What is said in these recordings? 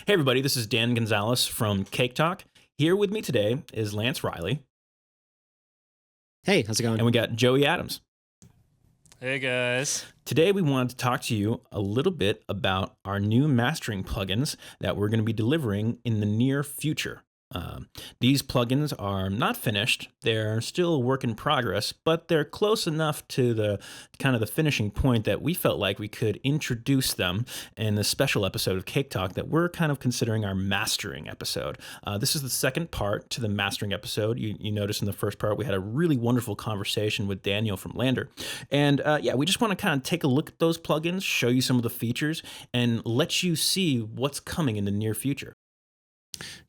Hey everybody, this is Dan Gonzalez from CakeTalk. Here with me today is Lance Riley, Hey, how's it going? and we got Joey Adams. Hey guys. Today we wanted to talk to you a little bit about our new mastering plugins that we're going to be delivering in the near future. These plugins are not finished. They're still a work in progress, but they're close enough to the kind of the finishing point that we felt like we could introduce them in this special episode of Cake Talk that we're kind of considering our mastering episode. This is the second part to the mastering episode. You noticed in the first part we had a really wonderful conversation with Daniel from Lander. And we just want to kind of take a look at those plugins, show you some of the features, and let you see what's coming in the near future.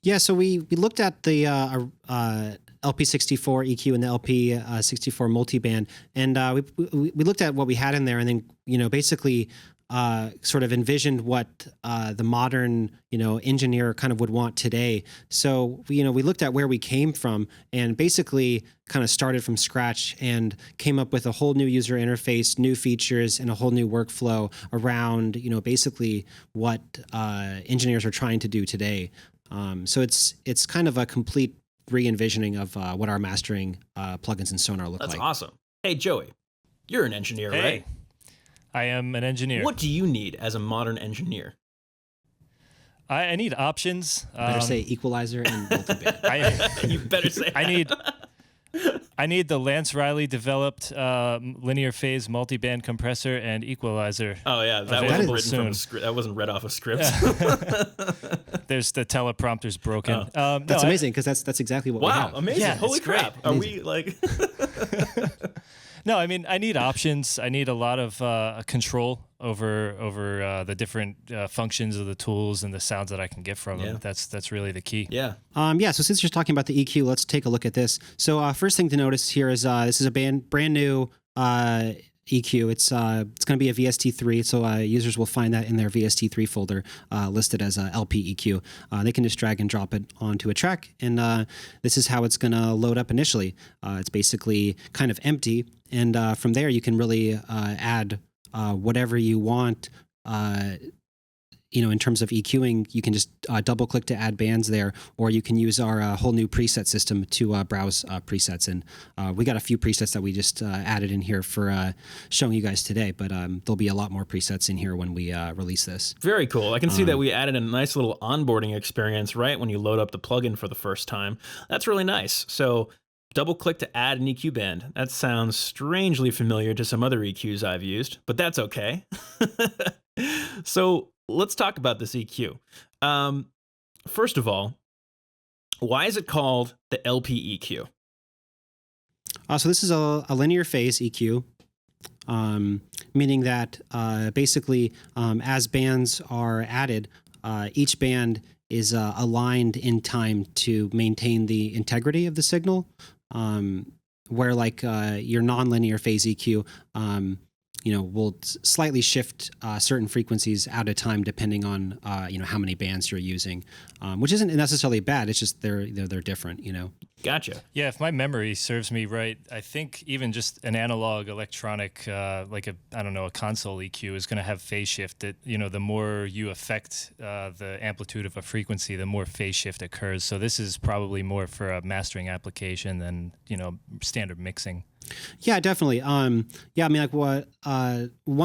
Yeah, so we looked at the LP64 EQ and the LP64 multiband, and we looked at what we had in there, and then basically sort of envisioned what the modern engineer kind of would want today. So we looked at where we came from, and basically kind of started from scratch and came up with a whole new user interface, new features, and a whole new workflow around basically what engineers are trying to do today. So it's kind of a complete re-envisioning of what our mastering plugins in SONAR look like. That's awesome. Hey, Joey, you're an engineer, Hey, right? I am an engineer. What do you need as a modern engineer? I need options. Better say equalizer and multiband. You better say I need the Lance Riley developed linear phase multiband compressor and equalizer. Oh yeah, that wasn't written from a script. That wasn't read off a script. There's the teleprompter's broken. That's amazing because that's exactly what we have. Wow, amazing! Yeah, Holy it's great. crap! Are we like? No, I mean I need options. I need a lot of control over the different functions of the tools and the sounds that I can get from them. That's really the key. Yeah. So since you're talking about the EQ, let's take a look at this. So first thing to notice here is this is a brand new EQ. It's going to be a VST3, so users will find that in their VST3 folder listed as a LP EQ. They can just drag and drop it onto a track, and this is how it's going to load up initially. It's basically kind of empty, and from there you can really add whatever you want. In terms of EQing, you can just double click to add bands there, or you can use our whole new preset system to browse presets. And we got a few presets that we just added in here for showing you guys today, but there'll be a lot more presets in here when we release this. Very cool. I can see that we added a nice little onboarding experience right when you load up the plugin for the first time. That's really nice. So double click to add an EQ band. That sounds strangely familiar to some other EQs I've used, but that's okay. So let's talk about this EQ. First of all, why is it called the LP EQ? So this is a linear phase EQ, meaning that basically as bands are added, each band is aligned in time to maintain the integrity of the signal, where like your nonlinear phase EQ will slightly shift certain frequencies at a time depending on how many bands you're using, which isn't necessarily bad. It's just they're different. Gotcha. Yeah, if my memory serves me right, I think even just an analog electronic, like a console EQ is going to have phase shift. That the more you affect the amplitude of a frequency, the more phase shift occurs. So this is probably more for a mastering application than standard mixing. Yeah, definitely. One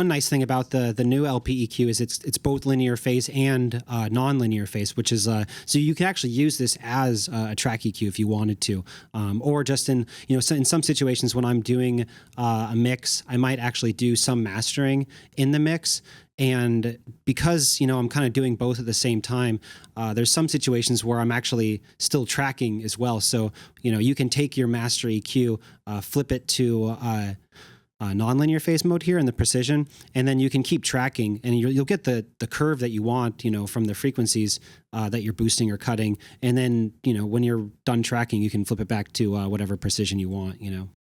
nice thing about the new LP EQ is it's both linear phase and non-linear phase, which is so you can actually use this as a track EQ if you wanted to, or just in some situations when I'm doing a mix, I might actually do some mastering in the mix. And because, I'm kind of doing both at the same time, there's some situations where I'm actually still tracking as well. So, you can take your master EQ, flip it to nonlinear phase mode here in the precision, and then you can keep tracking, and you'll get the curve that you want, from the frequencies that you're boosting or cutting. And then, when you're done tracking, you can flip it back to whatever precision you want,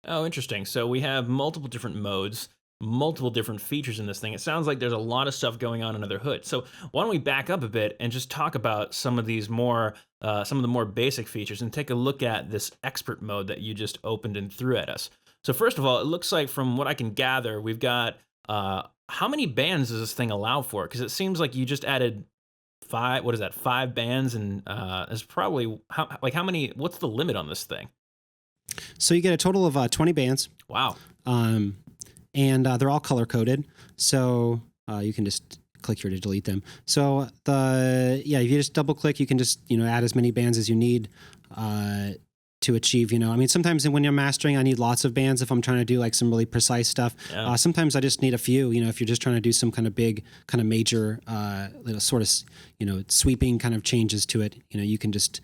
Oh, interesting. So we have multiple different modes, multiple different features in this thing. It sounds like there's a lot of stuff going on under the hood. So why don't we back up a bit and just talk about some of these more, some of the more basic features and take a look at this expert mode that you just opened and threw at us. So first of all, it looks like from what I can gather, we've got, how many bands does this thing allow for? Because it seems like you just added five. What is that? Five bands, and is probably how many? What's the limit on this thing? So you get a total of 20 bands, Wow. um, and they're all color coded. So you can just click here to delete them. So if you just double click, you can just add as many bands as you need to achieve. I mean, sometimes when you're mastering, I need lots of bands if I'm trying to do like some really precise stuff. Yeah. Sometimes I just need a few. If you're just trying to do some kind of big, kind of major, sort of sweeping kind of changes to it, you can just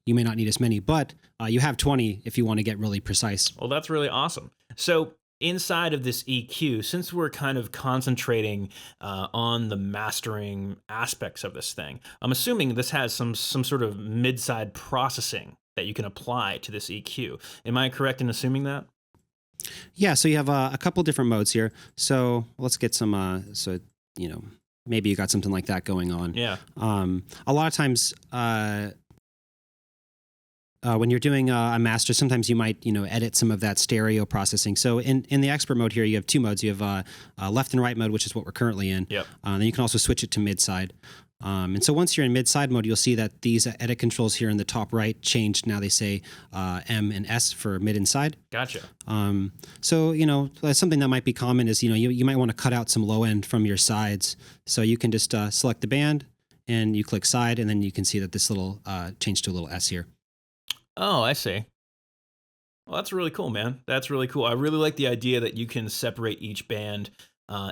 you may not need as many, but you have 20 if you want to get really precise. Well, that's really awesome. So inside of this EQ, since we're kind of concentrating on the mastering aspects of this thing, I'm assuming this has some sort of mid-side processing that you can apply to this EQ. Am I correct in assuming that? Yeah, so you have a couple different modes here. So let's get some, maybe you got something like that going on. Yeah. A lot of times, when you're doing a master, sometimes you might, edit some of that stereo processing. So in the expert mode here, you have two modes. You have left and right mode, which is what we're currently in. Yep. Then you can also switch it to mid-side. And so once you're in mid-side mode, you'll see that these edit controls here in the top right changed. Now they say M and S for mid and side. Gotcha. So, something that might be common is, you might want to cut out some low end from your sides. So you can just select the band and you click side, and then you can see that this little changed to a little S here. Oh, I see. Well, that's really cool, man. That's really cool. I really like the idea that you can separate each band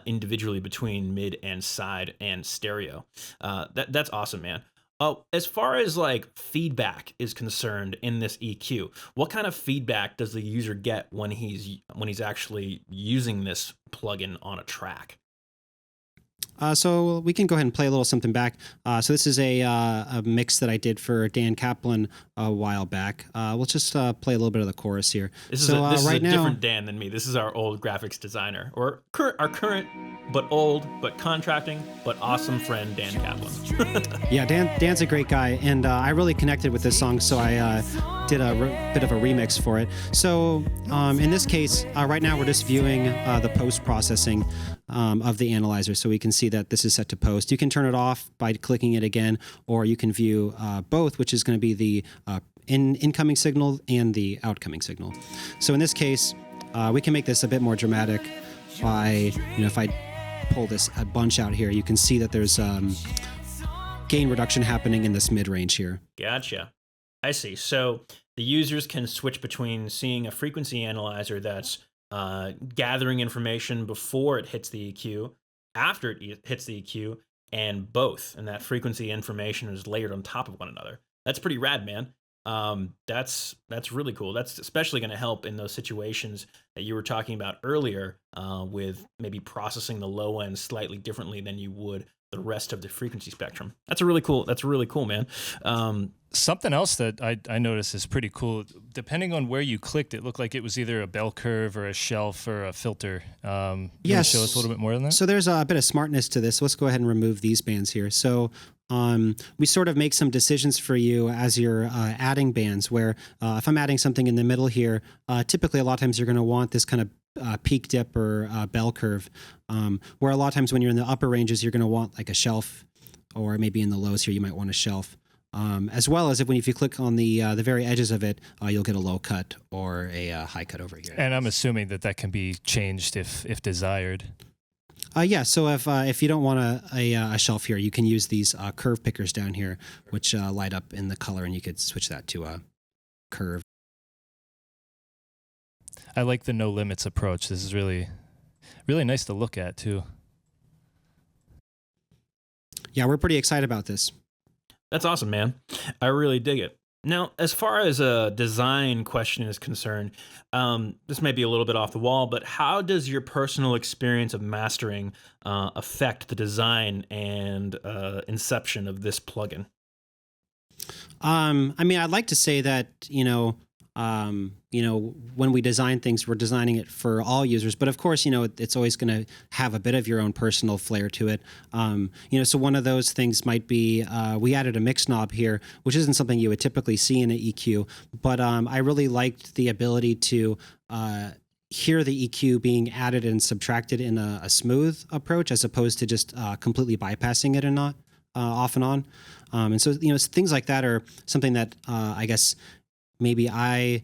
individually between mid and side and stereo. That's awesome, man. Oh, as far as like feedback is concerned in this EQ, what kind of feedback does the user get when he's actually using this plugin on a track? So we can go ahead and play a little something back. So this is a mix that I did for Dan Kaplan a while back. Let's just play a little bit of the chorus here. This is so this is right a now, different Dan than me. This is our old graphics designer, or our current but old but contracting but awesome friend Dan Kaplan. yeah, Dan's a great guy, and I really connected with this song, so I did a bit of a remix for it. So in this case, right now we're just viewing the post-processing of the analyzer, so we can see that this is set to post. You can turn it off by clicking it again, or you can view both, which is going to be the incoming signal and the outcoming signal. So in this case, we can make this a bit more dramatic by, if I pull this a bunch out here, you can see that there's gain reduction happening in this mid-range here. Gotcha. I see. So the users can switch between seeing a frequency analyzer that's gathering information before it hits the EQ, after it hits the EQ, and both. And that frequency information is layered on top of one another. That's pretty rad, man. That's really cool. That's especially going to help in those situations that you were talking about earlier, with maybe processing the low end slightly differently than you would the rest of the frequency spectrum. That's really cool, man. Something else that I noticed is pretty cool. Depending on where you clicked, it looked like it was either a bell curve or a shelf or a filter. Yes. Show us a little bit more on that? So there's a bit of smartness to this. Let's go ahead and remove these bands here. So we sort of make some decisions for you as you're adding bands, where if I'm adding something in the middle here, typically a lot of times you're going to want this kind of peak dip or bell curve, where a lot of times when you're in the upper ranges, you're going to want like a shelf, or maybe in the lows here, you might want a shelf. As well as if you click on the very edges of it, you'll get a low cut or a high cut over here. And I'm assuming that can be changed if desired. Yeah, so if you don't want a shelf here, you can use these curve pickers down here, which light up in the color, and you could switch that to a curve. I like the no limits approach. This is really, really nice to look at too. Yeah, we're pretty excited about this. That's awesome, man. I really dig it. Now, as far as a design question is concerned, this may be a little bit off the wall, but how does your personal experience of mastering affect the design and inception of this plugin? I mean, I'd like to say that, when we design things, we're designing it for all users. But of course, it's always going to have a bit of your own personal flair to it. So one of those things might be we added a mix knob here, which isn't something you would typically see in an EQ. But I really liked the ability to hear the EQ being added and subtracted in a smooth approach, as opposed to just completely bypassing it or not. off and on. And so, things like that are something that I guess maybe I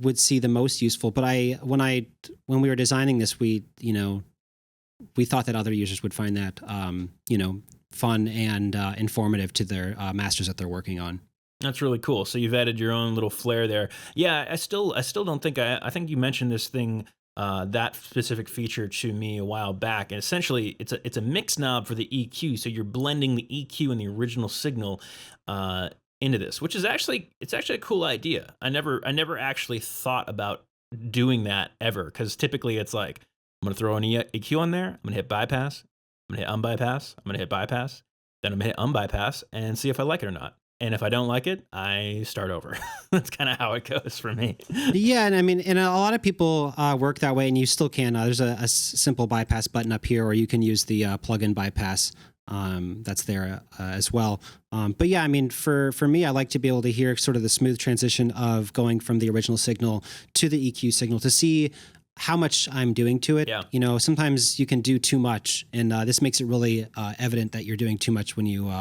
would see the most useful. But when we were designing this, we thought that other users would find that, fun and informative to their masters that they're working on. That's really cool. So you've added your own little flair there. Yeah, I still don't think I think you mentioned this thing, that specific feature to me a while back, and essentially it's a mix knob for the EQ. So you're blending the EQ and the original signal into this, which is actually a cool idea. I never actually thought about doing that ever, because typically it's like I'm gonna throw an EQ on there, I'm gonna hit bypass, I'm gonna hit unbypass, I'm gonna hit bypass, then I'm gonna hit unbypass and see if I like it or not. And if I don't like it, I start over. That's kind of how it goes for me. Yeah, and I mean, and a lot of people work that way, and you still can. There's a simple bypass button up here, or you can use the plug-in bypass that's there as well. But yeah, I mean, for me, I like to be able to hear sort of the smooth transition of going from the original signal to the EQ signal to see how much I'm doing to it. Yeah. Sometimes you can do too much, and this makes it really evident that you're doing too much when you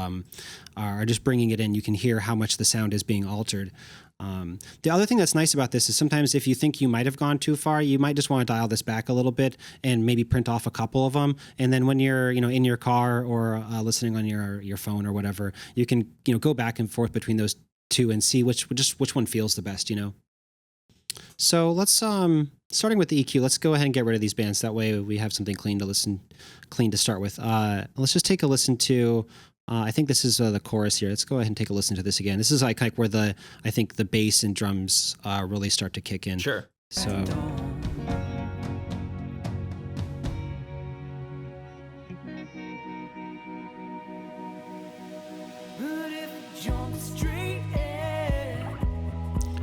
are just bringing it in. You can hear how much the sound is being altered. The other thing that's nice about this is sometimes if you think you might have gone too far, you might just want to dial this back a little bit and maybe print off a couple of them. And then when you're, in your car or listening on your phone or whatever, you can, go back and forth between those two and see which one feels the best, So let's, starting with the EQ, let's go ahead and get rid of these bands. That way we have something clean to start with. Let's just take a listen to, I think this is the chorus here. Let's go ahead and take a listen to this again. This is like where I think the bass and drums really start to kick in. Sure. So.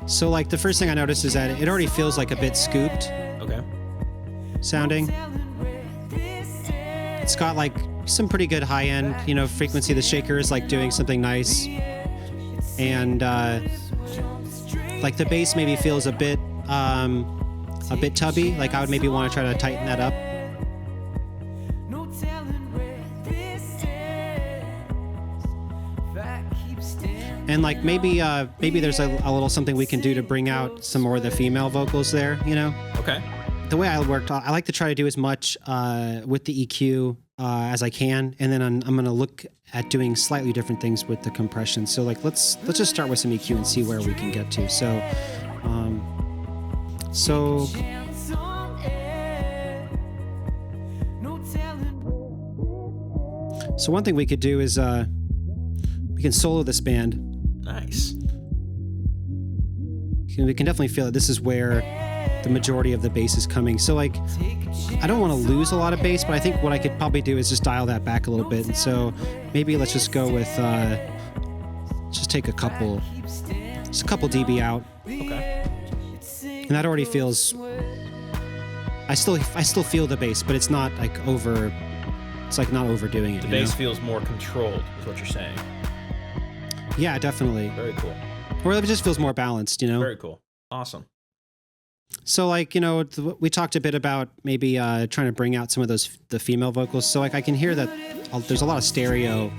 So like the first thing I noticed is that it already feels like a bit scooped. Okay. Sounding. It's got like some pretty good high end, frequency. The shaker is like doing something nice. And like the bass maybe feels a bit tubby. Like I would maybe want to try to tighten that up. And like maybe there's a little something we can do to bring out some more of the female vocals there, Okay. The way I like to try to do as much with the EQ as I can, and then I'm going to look at doing slightly different things with the compression. So like let's just start with some EQ and see where we can get to. So one thing we could do is we can solo this band. Nice. We can definitely feel it. This is where the majority of the bass is coming. So like, I don't want to lose a lot of bass, but I think what I could probably do is just dial that back a little bit. And so maybe let's just go with, just take a couple dB out. Okay. And that already feels, I still feel the bass, but it's not like it's like not overdoing it. The bass feels more controlled, is what you're saying. Yeah, definitely. Very cool. Or it just feels more balanced, Very cool. Awesome. So like, we talked a bit about maybe trying to bring out some of the female vocals. So like I can hear that there's a lot of stereo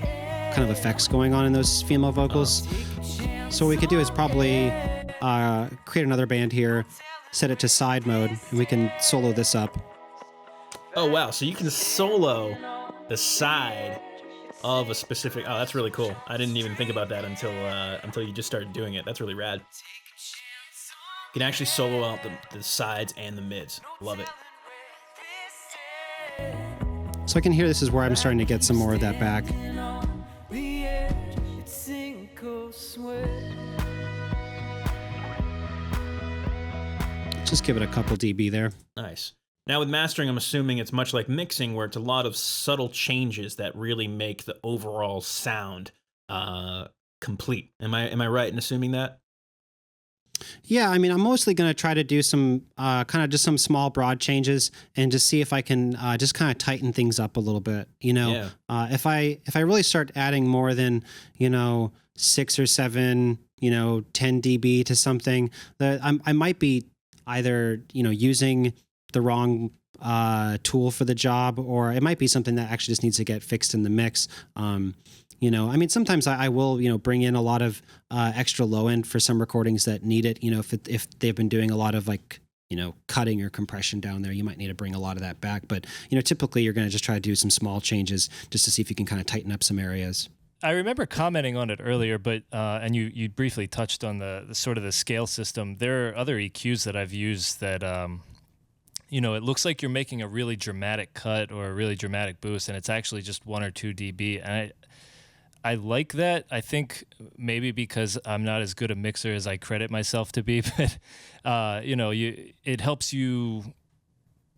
kind of effects going on in those female vocals. So what we could do is probably create another band here, set it to side mode, and we can solo this up. Oh, wow. So you can solo the side of a specific... Oh, that's really cool. I didn't even think about that until you just started doing it. That's really rad. You can actually solo out the sides and the mids. Love it. So I can hear this is where I'm starting to get some more of that back. Just give it a couple dB there. Nice. Now with mastering, I'm assuming it's much like mixing, where it's a lot of subtle changes that really make the overall sound complete. Am I right in assuming that? Yeah, I mean, I'm mostly going to try to do some kind of just some small broad changes and just see if I can just kind of tighten things up a little bit. Yeah. If I really start adding more than 6 or 7 10 dB to something, that I might be either using the wrong tool for the job, or it might be something that actually just needs to get fixed in the mix. You know, I mean, sometimes I will, you know, bring in a lot of extra low end for some recordings that need it. You know, if they've been doing a lot of like, you know, cutting or compression down there, you might need to bring a lot of that back. But, you know, typically you're going to just try to do some small changes just to see if you can kind of tighten up some areas. I remember commenting on it earlier, but and you briefly touched on the sort of the scale system. There are other EQs that I've used that you know, it looks like you're making a really dramatic cut or a really dramatic boost, and it's actually just 1 or 2 dB. And I like that. I think maybe because I'm not as good a mixer as I credit myself to be, but you know, it helps you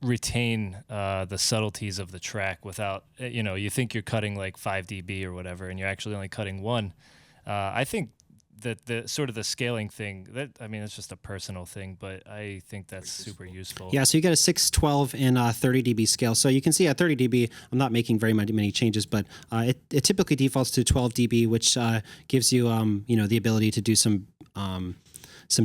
retain the subtleties of the track without, you know, you think you're cutting like 5 dB or whatever, and you're actually only cutting 1. I think that the sort of the scaling thing, that, I mean, it's just a personal thing, but I think that's super useful. Yeah, so you get a 6, 12, and 30 dB scale. So you can see at 30 dB, I'm not making very many changes, but it typically defaults to 12 dB, which gives you, you know, the ability to do some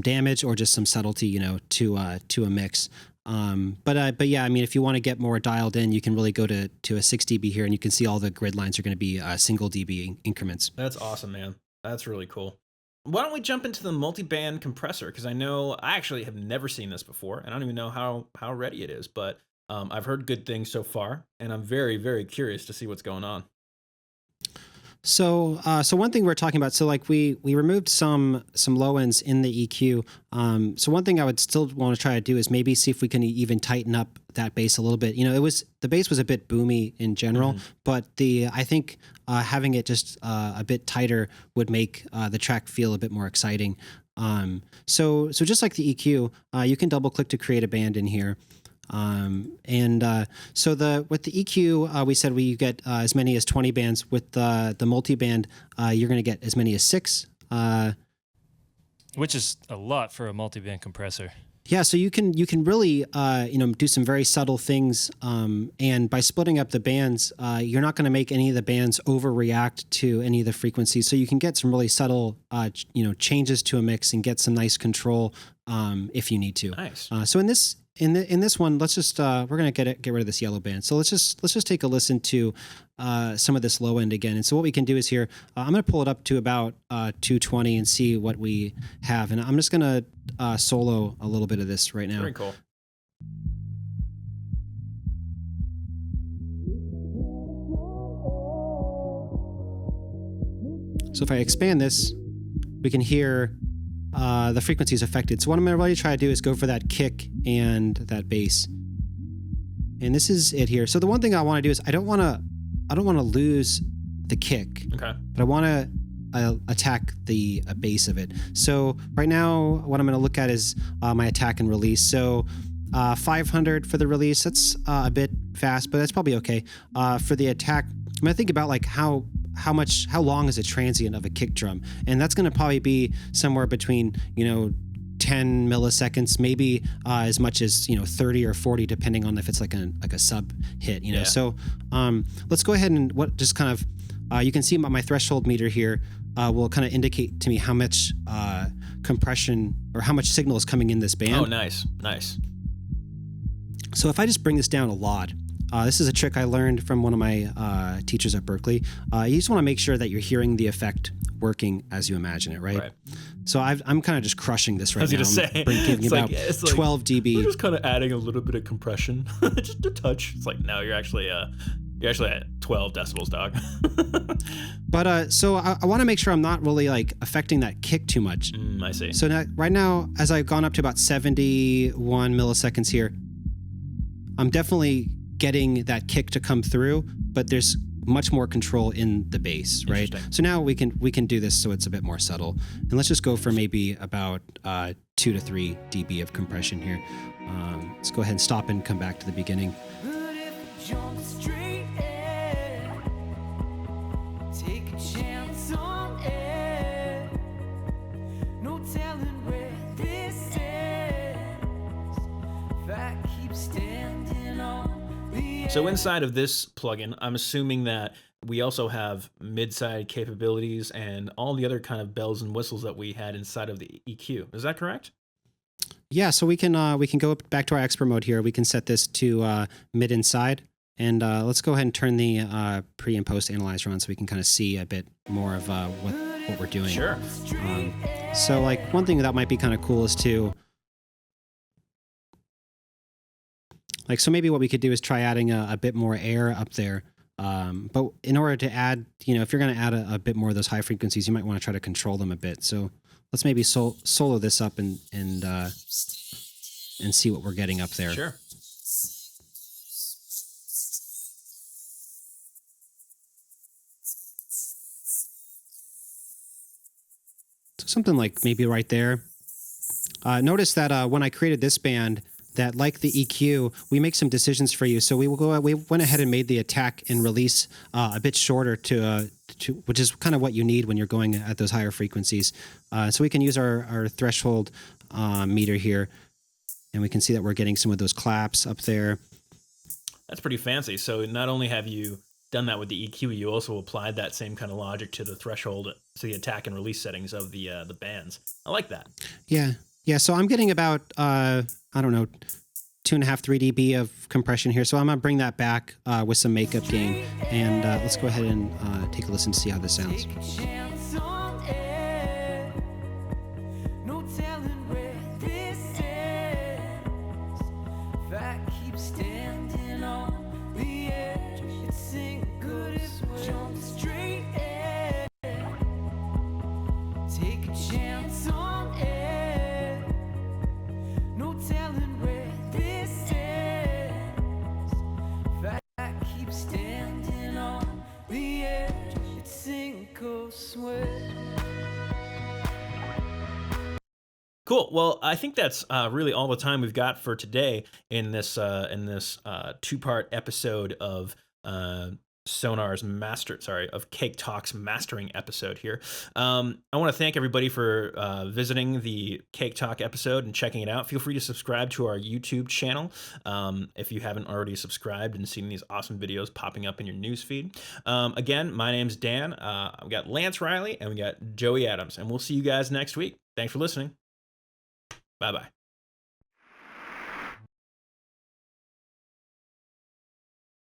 damage or just some subtlety, you know, to a mix. But yeah, I mean, if you want to get more dialed in, you can really go to a 6 dB here, and you can see all the grid lines are going to be single dB increments. That's awesome, man. That's really cool. Why don't we jump into the multiband compressor? Because I know I actually have never seen this before, and I don't even know how ready it is, but I've heard good things so far, and I'm very, very curious to see what's going on. So one thing we're talking about, so like we removed some low ends in the EQ. So one thing I would still want to try to do is maybe see if we can even tighten up that bass a little bit. You know, the bass was a bit boomy in general, but I think having it just a bit tighter would make the track feel a bit more exciting. So just like the EQ, you can double click to create a band in here. So with the EQ, we said we get as many as 20 bands. With the multiband, you're going to get as many as 6. Which is a lot for a multiband compressor. Yeah, so you can really you know, do some very subtle things, and by splitting up the bands, you're not going to make any of the bands overreact to any of the frequencies. So you can get some really subtle you know, changes to a mix and get some nice control if you need to. Nice. So in this one, let's just we're gonna get rid of this yellow band. So let's just take a listen to some of this low end again. And so what we can do is here, I'm gonna pull it up to about 220 and see what we have. And I'm just gonna solo a little bit of this right now. Very cool. So if I expand this, we can hear the frequency is affected. So what I'm going to really try to do is go for that kick and that bass. And this is it here. So the one thing I want to do is I don't want to lose the kick. Okay. But I want to attack the bass of it. So right now, what I'm going to look at is my attack and release. So 500 for the release. That's a bit fast, but that's probably okay. For the attack, I'm going to think about like how long is a transient of a kick drum, and that's going to probably be somewhere between, you know, 10 milliseconds, maybe as much as, you know, 30 or 40, depending on if it's like a sub hit, you know. Yeah. So let's go ahead and just kind of you can see my threshold meter here will kind of indicate to me how much compression or how much signal is coming in this band. Oh, nice. So if I just bring this down a lot. This is a trick I learned from one of my teachers at Berkeley. You just want to make sure that you're hearing the effect working as you imagine it, right? So I'm kind of just crushing this right now. I was going to say, giving about 12 dB. We're just kind of adding a little bit of compression, just a touch. It's like, no, you're actually at 12 decibels, dog. But so I want to make sure I'm not really like affecting that kick too much. I see. So now, right now, as I've gone up to about 71 milliseconds here, I'm definitely getting that kick to come through, but there's much more control in the bass, right? So now we can do this so it's a bit more subtle. And let's just go for maybe about 2 to 3 dB of compression here. Let's go ahead and stop and come back to the beginning. So inside of this plugin, I'm assuming that we also have mid-side capabilities and all the other kind of bells and whistles that we had inside of the EQ. Is that correct? Yeah, so we can go back to our expert mode here. We can set this to mid inside, and let's go ahead and turn the pre and post analyzer on so we can kind of see a bit more of what we're doing. Sure. So like one thing that might be kind of cool is to like, so maybe what we could do is try adding a bit more air up there. But in order to add, if you're going to add a bit more of those high frequencies, you might want to try to control them a bit. So let's maybe solo this up and see what we're getting up there. Sure. So something like maybe right there. Notice that when I created this band, that like the EQ, we make some decisions for you. So we went ahead and made the attack and release a bit shorter to which is kind of what you need when you're going at those higher frequencies. So we can use our threshold meter here, and we can see that we're getting some of those claps up there. That's pretty fancy. So not only have you done that with the EQ, you also applied that same kind of logic to the threshold, to the attack and release settings of the bands. I like that. Yeah. So I'm getting about I don't know, 2.5, 3 dB of compression here. So I'm gonna bring that back with some makeup gain, and let's go ahead and take a listen to see how this sounds. Cool. Well, I think that's really all the time we've got for today in this two-part episode of Sonar's of CakeTalk's mastering episode here. I want to thank everybody for visiting the CakeTalk episode and checking it out. Feel free to subscribe to our YouTube channel if you haven't already subscribed and seen these awesome videos popping up in your newsfeed. Again, my name's Dan. We got Lance Riley and we got Joey Adams, and we'll see you guys next week. Thanks for listening. Bye-bye.